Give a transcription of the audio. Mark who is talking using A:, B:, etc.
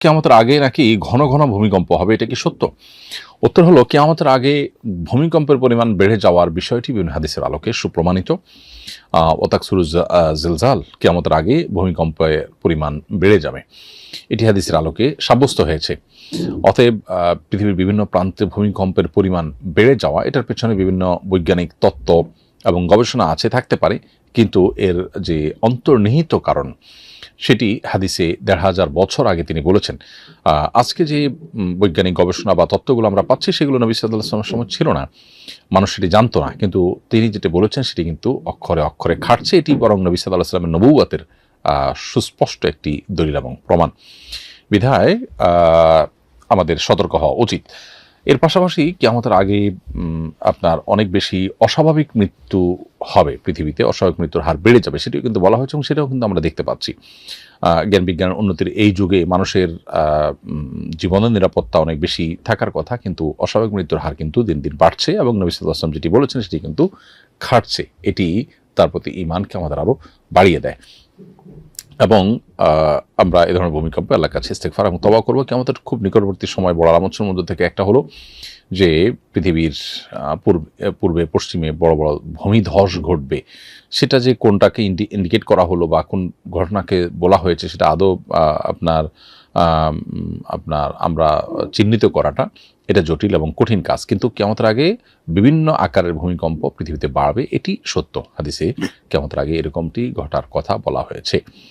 A: কিয়ামতের আগে নাকি ঘন ঘন ভূমিকম্প হবে, এটা কি সত্য? উত্তর হলো, কিয়ামতের আগে ভূমিকম্পের পরিমাণ বেড়ে যাওয়ার বিষয়টি বিভিন্ন হাদিসের আলোকে সুপ্রমাণিত। ওতাকসুরু জিলজাল, কিয়ামতের আগে ভূমিকম্পের পরিমাণ বেড়ে যাবে, এটি হাদিসের আলোকে সাব্যস্ত হয়েছে। অতএব পৃথিবীর বিভিন্ন প্রান্তে ভূমিকম্পের পরিমাণ বেড়ে যাওয়া, এটার পেছনে বিভিন্ন বৈজ্ঞানিক তত্ত্ব এবং গবেষণা আছে, থাকতে পারে, কিন্তু এর যে অন্তর্নিহিত কারণ সেটি হাদিসে ১৫০০ বছর আগে তিনি বলেছেন। আজকে যে বৈজ্ঞানিক গবেষণা বা তত্ত্বগুলো আমরা পাচ্ছি, সেগুলো নবী সাল্লাল্লাহু আলাইহি ওয়াসাল্লামের সময় ছিল না, মানুষ সেটি জানতো না, কিন্তু তিনি যেটা বলেছেন সেটি কিন্তু অক্ষরে অক্ষরে খাটছে। এটি বরং নবী সাল্লাল্লাহু আলাইহি ওয়াসাল্লামের নবুওয়াতের সুস্পষ্ট একটি দলিল এবং প্রমাণ। বিধায় আমাদের সতর্ক হওয়া উচিত। এর পাশাপাশি কিয়ামতের আগে আপনার অনেক বেশি অস্বাভাবিক মৃত্যু হবে পৃথিবীতে, অস্বাভাবিক মৃত্যুর হার বেড়ে যাবে, সেটিও কিন্তু বলা হয়েছে এবং সেটাও কিন্তু আমরা দেখতে পাচ্ছি। জ্ঞান বিজ্ঞানের উন্নতির এই যুগে মানুষের জীবনের নিরাপত্তা অনেক বেশি থাকার কথা, কিন্তু অস্বাভাবিক মৃত্যুর হার কিন্তু দিন দিন বাড়ছে এবং নবী সাল্লাল্লাহু আলাইহি ওয়াসাল্লাম যেটি বলেছেন সেটি কিন্তু খাটছে। এটি তার প্রতি ঈমানকে আমাদের আরও বাড়িয়ে দেয় এবং আমরা এ ধরনের ভূমিকম্পে আল্লাহর কাছে ইস্তেগফার এবং তওবা করব। কিয়ামতের খুব নিকটবর্তী সময় বড় আলামতের মধ্যে থেকে একটা হলো যে পৃথিবীর পূর্বে পশ্চিমে বড় বড় ভূমিধস ঘটবে। সেটা যে কোনটাকে ইন্ডিকেট করা হলো বা কোন ঘটনাকে বলা হয়েছে, সেটা আদৌ আপনার আমরা চিহ্নিত করাটা এটা জটিল এবং কঠিন কাজ। কিন্তু কিয়ামতের আগে বিভিন্ন আকারের ভূমিকম্প পৃথিবীতে বাড়বে, এটি সত্য। হাদিসে কিয়ামতের আগে এরকমটি ঘটার কথা বলা হয়েছে।